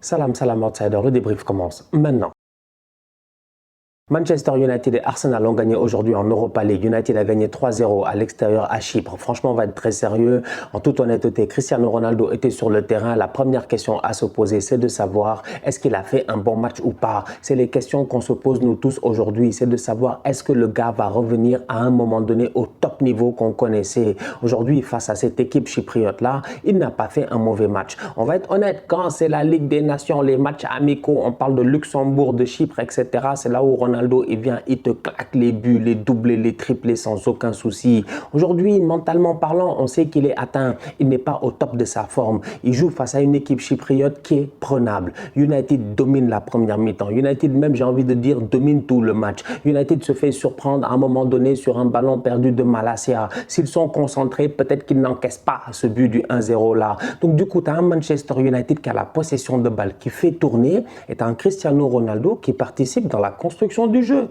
Salam, salam outsider, le débrief commence maintenant. Manchester United et Arsenal ont gagné aujourd'hui en Europa League. United a gagné 3-0 à l'extérieur à Chypre. Franchement, on va être très sérieux. En toute honnêteté, Cristiano Ronaldo était sur le terrain. La première question à se poser, c'est de savoir est-ce qu'il a fait un bon match ou pas. C'est les questions qu'on se pose nous tous aujourd'hui. C'est de savoir est-ce que le gars va revenir à un moment donné au top niveau qu'on connaissait. Aujourd'hui, face à cette équipe chypriote-là, il n'a pas fait un mauvais match. On va être honnête, quand c'est la Ligue des Nations, les matchs amicaux, on parle de Luxembourg, de Chypre, etc. C'est là où Ronaldo, il vient, il te claque les buts, les doublés, les triplés sans aucun souci. Aujourd'hui, mentalement parlant, on sait qu'il est atteint. Il n'est pas au top de sa forme. Il joue face à une équipe chypriote qui est prenable. United domine la première mi-temps. United, même, j'ai envie de dire, domine tout le match. United se fait surprendre à un moment donné sur un ballon perdu de Malacia. S'ils sont concentrés, peut-être qu'ils n'encaissent pas ce but du 1-0 là. Donc, du coup, tu as un Manchester United qui a la possession de balle, qui fait tourner, et tu as un Cristiano Ronaldo qui participe dans la construction du jeu.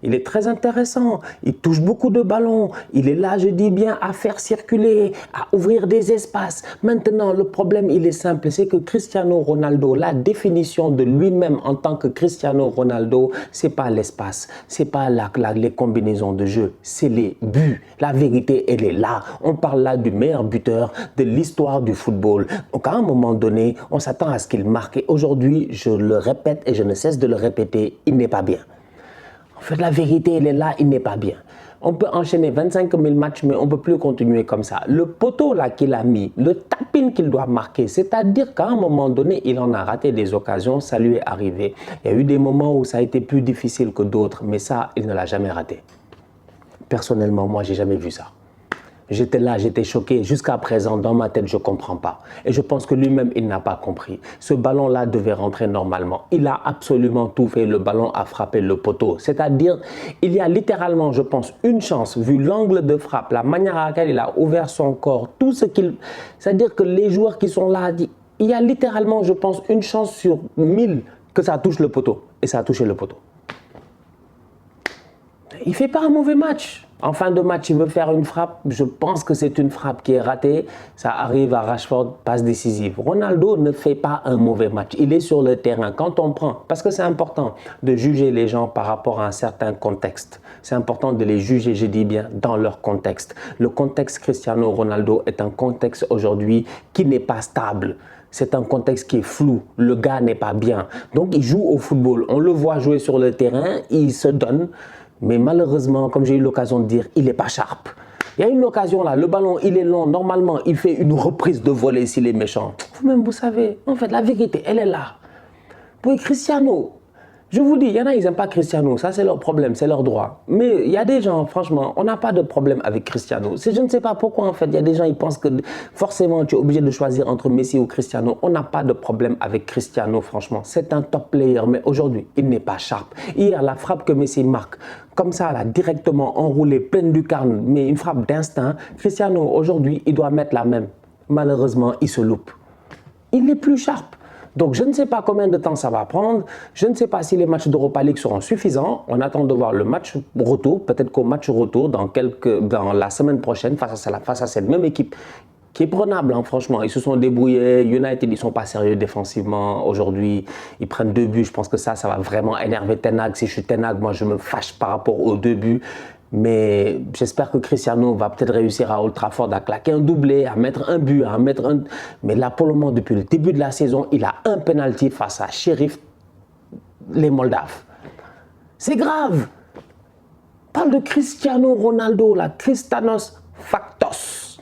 Il est très intéressant, il touche beaucoup de ballons, il est là, je dis bien, à faire circuler, à ouvrir des espaces. Maintenant, le problème, il est simple, c'est que Cristiano Ronaldo, la définition de lui-même en tant que Cristiano Ronaldo, c'est pas l'espace, c'est pas les combinaisons de jeu, c'est les buts. La vérité, elle est là. On parle là du meilleur buteur de l'histoire du football. Donc, à un moment donné, on s'attend à ce qu'il marque. Et aujourd'hui, je le répète et je ne cesse de le répéter, il n'est pas bien. En fait, la vérité, elle est là, il n'est pas bien. On peut enchaîner 25 000 matchs, mais on ne peut plus continuer comme ça. Le poteau là qu'il a mis, le tapin qu'il doit marquer, c'est-à-dire qu'à un moment donné, il en a raté des occasions, ça lui est arrivé. Il y a eu des moments où ça a été plus difficile que d'autres, mais ça, il ne l'a jamais raté. Personnellement, moi, je n'ai jamais vu ça. J'étais là, j'étais choqué. Jusqu'à présent, dans ma tête, je ne comprends pas. Et je pense que lui-même, il n'a pas compris. Ce ballon-là devait rentrer normalement. Il a absolument tout fait. Le ballon a frappé le poteau. C'est-à-dire, il y a littéralement, je pense, une chance, vu l'angle de frappe, la manière à laquelle il a ouvert son corps, tout ce qu'il... C'est-à-dire que les joueurs qui sont là, il y a littéralement, je pense, une chance sur 1000 que ça touche le poteau. Et ça a touché le poteau. Il ne fait pas un mauvais match. En fin de match, il veut faire une frappe. Je pense que c'est une frappe qui est ratée. Ça arrive à Rashford, passe décisive. Ronaldo ne fait pas un mauvais match. Il est sur le terrain. Quand on prend, parce que c'est important de juger les gens par rapport à un certain contexte. C'est important de les juger, je dis bien, dans leur contexte. Le contexte Cristiano Ronaldo est un contexte aujourd'hui qui n'est pas stable. C'est un contexte qui est flou. Le gars n'est pas bien. Donc, il joue au football. On le voit jouer sur le terrain. Il se donne. Mais malheureusement, comme j'ai eu l'occasion de dire, il n'est pas sharp. Il y a une occasion là, le ballon, il est long. Normalement, il fait une reprise de volée s'il est méchant. Vous-même, vous savez, en fait, la vérité, elle est là. Pour Cristiano, je vous dis, il y en a, ils n'aiment pas Cristiano. Ça, c'est leur problème, c'est leur droit. Mais il y a des gens, franchement, on n'a pas de problème avec Cristiano. Je ne sais pas pourquoi, en fait, il y a des gens, ils pensent que forcément, tu es obligé de choisir entre Messi ou Cristiano. On n'a pas de problème avec Cristiano, franchement. C'est un top player, mais aujourd'hui, il n'est pas sharp. Hier, la frappe que Messi marque, comme ça, là, directement enroulée, pleine du carne, mais une frappe d'instinct. Cristiano, aujourd'hui, il doit mettre la même. Malheureusement, il se loupe. Il n'est plus sharp. Donc, je ne sais pas combien de temps ça va prendre. Je ne sais pas si les matchs d'Europa League seront suffisants. On attend de voir le match retour. Peut-être qu'au match retour, dans la semaine prochaine, face à cette même équipe qui est prenable, hein, franchement. Ils se sont débrouillés. United, ils ne sont pas sérieux défensivement aujourd'hui. Ils prennent 2 buts. Je pense que ça va vraiment énerver Ten Hag. Si je suis Ten Hag, moi, je me fâche par rapport aux 2 buts. Mais j'espère que Cristiano va peut-être réussir à Old Trafford à claquer un doublé, à mettre un but, à mettre un... Mais là, pour le moment, depuis le début de la saison, il a un penalty face à Sheriff, les Moldaves. C'est grave. On parle de Cristiano Ronaldo, là, Cristanos Factos.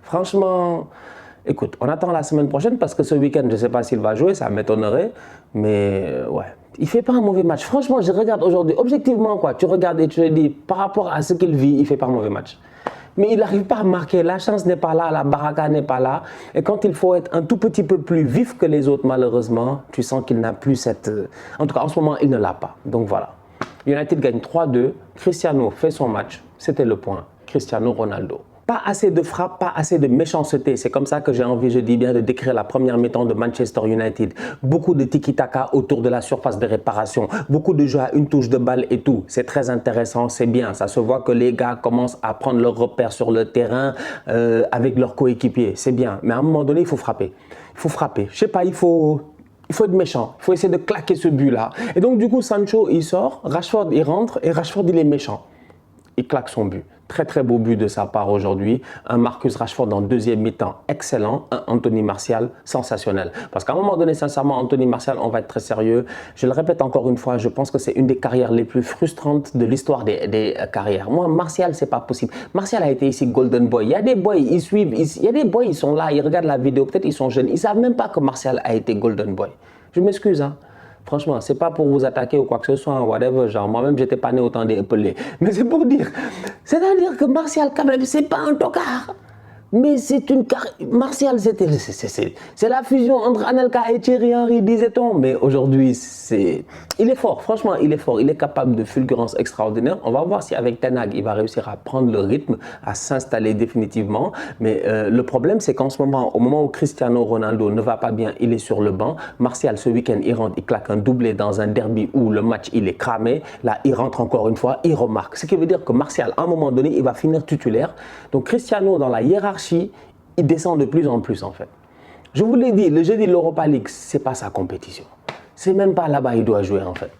Franchement, écoute, on attend la semaine prochaine parce que ce week-end, je ne sais pas s'il va jouer, ça m'étonnerait. Mais ouais, il ne fait pas un mauvais match. Franchement, je regarde aujourd'hui, objectivement, quoi, tu regardes et tu te dis, par rapport à ce qu'il vit, il ne fait pas un mauvais match. Mais il n'arrive pas à marquer, la chance n'est pas là, la baraka n'est pas là. Et quand il faut être un tout petit peu plus vif que les autres, malheureusement, tu sens qu'il n'a plus cette... En tout cas, en ce moment, il ne l'a pas. Donc voilà. United gagne 3-2, Cristiano fait son match, c'était le point. Cristiano Ronaldo. Pas assez de frappe, pas assez de méchanceté. C'est comme ça que j'ai envie, je dis bien, de décrire la première mi-temps de Manchester United. Beaucoup de tiki-taka autour de la surface de réparation. Beaucoup de jeux à une touche de balle et tout. C'est très intéressant, c'est bien. Ça se voit que les gars commencent à prendre leurs repères sur le terrain avec leurs coéquipiers. C'est bien. Mais à un moment donné, il faut frapper. Il faut frapper. Je sais pas, il faut être méchant. Il faut essayer de claquer ce but-là. Et donc, du coup, Sancho, il sort, Rashford, il rentre et Rashford, il est méchant. Il claque son but. Très, très beau but de sa part aujourd'hui. Un Marcus Rashford en deuxième mi-temps, excellent. Un Anthony Martial, sensationnel. Parce qu'à un moment donné, sincèrement, Anthony Martial, on va être très sérieux. Je le répète encore une fois, je pense que c'est une des carrières les plus frustrantes de l'histoire des carrières. Moi, Martial, c'est pas possible. Martial a été ici Golden Boy. Il y a des boys, ils suivent. Il y a des boys, ils sont là, ils regardent la vidéo. Peut-être ils sont jeunes. Ils savent même pas que Martial a été Golden Boy. Je m'excuse, hein. Franchement, c'est pas pour vous attaquer ou quoi que ce soit, whatever, genre moi-même j'étais pas né autant des pelés. Mais c'est pour dire, c'est-à-dire que Martial quand même, c'est pas un tocard. Mais c'est une Martial, c'est la fusion entre Anelka et Thierry Henry, disait-on. Mais aujourd'hui, il est fort, franchement, il est fort. Il est capable de fulgurance extraordinaire. On va voir si avec Ten Hag, il va réussir à prendre le rythme, à s'installer définitivement. Mais le problème, c'est qu'en ce moment, au moment où Cristiano Ronaldo ne va pas bien, il est sur le banc. Martial, ce week-end, il rentre, il claque un doublé dans un derby où le match, il est cramé. Là, il rentre encore une fois, il remarque. Ce qui veut dire que Martial, à un moment donné, il va finir titulaire. Donc Cristiano, dans la hiérarchie, il descend de plus en plus en fait. Je vous l'ai dit, le jeudi de l'Europa League, c'est pas sa compétition. C'est même pas là-bas il doit jouer en fait.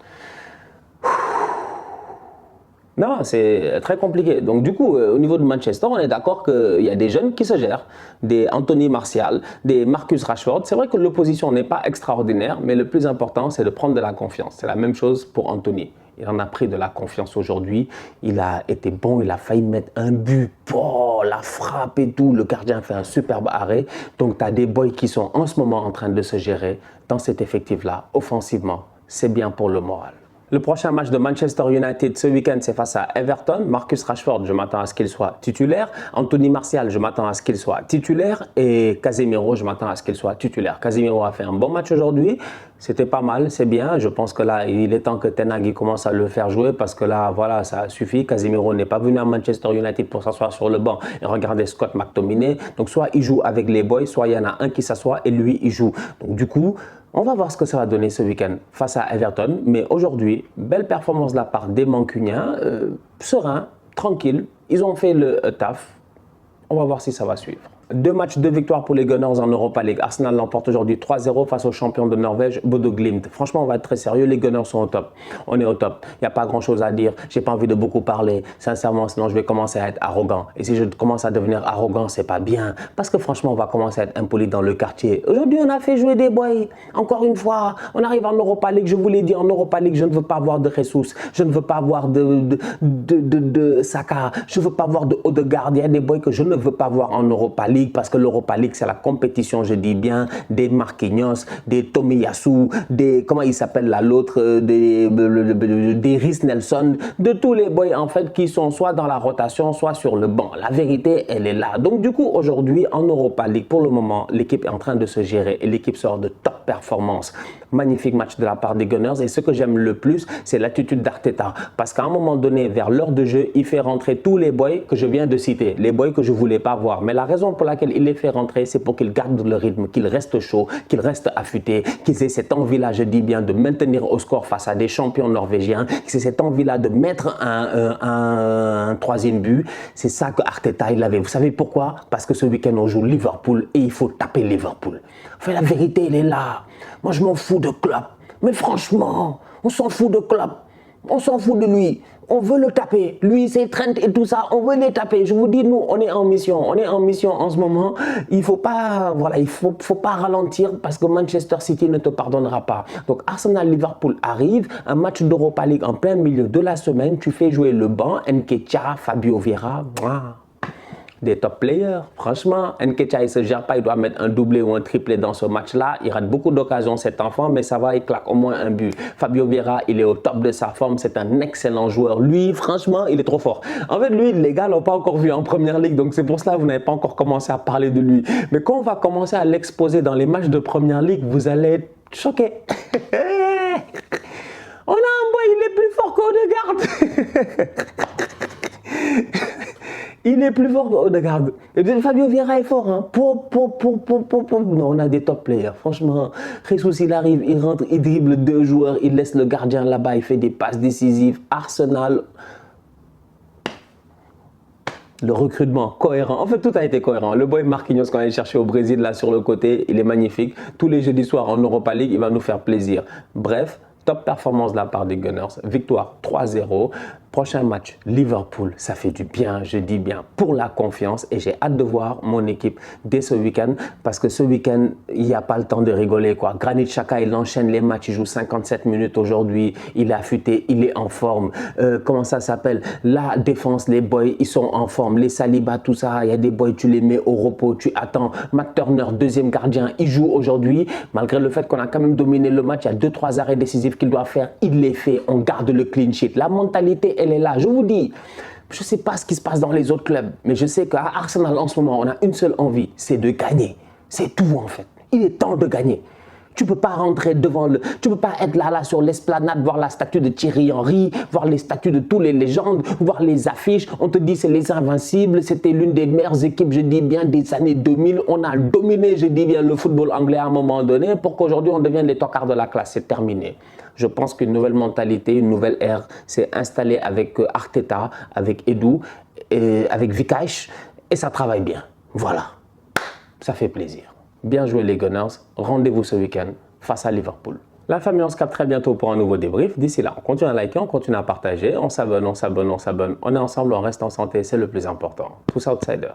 Non, c'est très compliqué. Donc du coup, au niveau de Manchester, on est d'accord qu'il y a des jeunes qui se gèrent, des Anthony Martial, des Marcus Rashford. C'est vrai que l'opposition n'est pas extraordinaire, mais le plus important, c'est de prendre de la confiance. C'est la même chose pour Anthony. Il en a pris de la confiance aujourd'hui. Il a été bon, il a failli mettre un but. Oh, la frappe et tout. Le gardien fait un superbe arrêt. Donc tu as des boys qui sont en ce moment en train de se gérer dans cet effectif-là, offensivement. C'est bien pour le moral. Le prochain match de Manchester United ce week-end, c'est face à Everton. Marcus Rashford, je m'attends à ce qu'il soit titulaire. Anthony Martial, je m'attends à ce qu'il soit titulaire. Et Casemiro, je m'attends à ce qu'il soit titulaire. Casemiro a fait un bon match aujourd'hui. C'était pas mal, c'est bien. Je pense que là, il est temps que Ten Hag commence à le faire jouer parce que là, voilà, ça suffit. Casemiro n'est pas venu à Manchester United pour s'asseoir sur le banc et regarder Scott McTominay. Donc, soit il joue avec les boys, soit il y en a un qui s'assoit et lui, il joue. Donc, du coup, on va voir ce que ça va donner ce week-end face à Everton. Mais aujourd'hui, belle performance de la part des Mancuniens. Serein, tranquille. Ils ont fait le taf. On va voir si ça va suivre. 2 matchs, 2 victoires pour les Gunners en Europa League. Arsenal l'emporte aujourd'hui 3-0 face aux champions de Norvège, Bodo Glimt. Franchement, on va être très sérieux. Les Gunners sont au top. On est au top. Il n'y a pas grand chose à dire. J'ai pas envie de beaucoup parler. Sincèrement, sinon je vais commencer à être arrogant. Et si je commence à devenir arrogant, c'est pas bien. Parce que franchement, on va commencer à être impoli dans le quartier. Aujourd'hui, on a fait jouer des boys. Encore une fois, on arrive en Europa League. Je vous l'ai dit, en Europa League, je ne veux pas voir de Jesus. Je ne veux pas voir de Saka. Je ne veux pas voir de Odegaard. Il y a des boys que je ne veux pas voir en Europa League. Parce que l'Europa League, c'est la compétition, je dis bien, des Marquinhos, des Tomiyasu, des, comment il s'appelle là, l'autre, des Rhys Nelson, de tous les boys en fait qui sont soit dans la rotation, soit sur le banc. La vérité, elle est là. Donc du coup, aujourd'hui, en Europa League, pour le moment, l'équipe est en train de se gérer et l'équipe sort de top performance. Magnifique match de la part des Gunners et ce que j'aime le plus, c'est l'attitude d'Arteta. Parce qu'à un moment donné, vers l'heure de jeu, il fait rentrer tous les boys que je viens de citer, les boys que je ne voulais pas voir. Mais la raison pour laquelle il les fait rentrer, c'est pour qu'ils gardent le rythme, qu'ils restent chauds, qu'ils restent affûtés, qu'ils aient cette envie-là, je dis bien, de maintenir au score face à des champions norvégiens, qu'ils aient cette envie-là de mettre un troisième but. C'est ça que Arteta, il avait. Vous savez pourquoi? Parce que ce week-end, on joue Liverpool et il faut taper Liverpool. Enfin, la vérité, elle est là. Moi, je m'en fous de Klopp. Mais franchement, on s'en fout de Klopp. On s'en fout de lui. On veut le taper. Lui, c'est Trent et tout ça. On veut les taper. Je vous dis, nous, on est en mission. On est en mission en ce moment. Il faut pas, voilà, il faut pas ralentir parce que Manchester City ne te pardonnera pas. Donc, Arsenal-Liverpool arrive. Un match d'Europa League en plein milieu de la semaine. Tu fais jouer le banc. Nketiah, Fabio Vieira. Des top players. Franchement, Nketiah, il ne se gère pas. Il doit mettre un doublé ou un triplé dans ce match-là. Il rate beaucoup d'occasions, cet enfant, mais ça va, il claque au moins un but. Fabio Vieira, il est au top de sa forme. C'est un excellent joueur. Lui, franchement, il est trop fort. En fait, lui, les gars ne l'ont pas encore vu en première ligue. Donc, c'est pour cela que vous n'avez pas encore commencé à parler de lui. Mais quand on va commencer à l'exposer dans les matchs de première ligue, vous allez être choqués. On a un boy, il est plus fort qu'Odegaard. Il est plus fort qu'Odegaard. Fabio Vieira est fort. Hein. Non, on a des top players. Franchement, Jesus, il arrive, il rentre, il dribble 2 joueurs, il laisse le gardien là-bas, il fait des passes décisives. Arsenal, Le recrutement cohérent. En fait, tout a été cohérent. Le boy Marquinhos, quand il est cherché au Brésil, là sur le côté, il est magnifique. Tous les jeudis soirs en Europa League, il va nous faire plaisir. Bref, top performance de la part des Gunners. Victoire 3-0. Prochain match, Liverpool, ça fait du bien, je dis bien, pour la confiance. Et j'ai hâte de voir mon équipe dès ce week-end. Parce que ce week-end, il n'y a pas le temps de rigoler, quoi. Granit Xhaka, il enchaîne les matchs. Il joue 57 minutes aujourd'hui. Il est affûté, il est en forme. Comment ça s'appelle? La défense, les boys, ils sont en forme. Les Saliba, tout ça, il y a des boys, tu les mets au repos. Tu attends. Matt Turner, deuxième gardien, il joue aujourd'hui. Malgré le fait qu'on a quand même dominé le match, il y a 2-3 arrêts décisifs qu'il doit faire. Il les fait. On garde le clean sheet. La mentalité, elle est là. Je vous dis, je ne sais pas ce qui se passe dans les autres clubs, mais je sais qu'à Arsenal, en ce moment, on a une seule envie, c'est de gagner. C'est tout, en fait. Il est temps de gagner. Tu ne peux pas rentrer devant le... Tu ne peux pas être là sur l'esplanade, voir la statue de Thierry Henry, voir les statues de tous les légendes, voir les affiches. On te dit c'est les Invincibles, c'était l'une des meilleures équipes, je dis bien, des années 2000. On a dominé, je dis bien, le football anglais à un moment donné pour qu'aujourd'hui, on devienne les tocards de la classe. C'est terminé. Je pense qu'une nouvelle mentalité, une nouvelle ère s'est installée avec Arteta, avec Edu, et avec Vikash, et ça travaille bien. Voilà, ça fait plaisir. Bien joué les Gunners, rendez-vous ce week-end face à Liverpool. La famille, on se capte très bientôt pour un nouveau débrief. D'ici là, on continue à liker, on continue à partager, on s'abonne, on s'abonne, on s'abonne. On est ensemble, on reste en santé, c'est le plus important. Tous outsiders.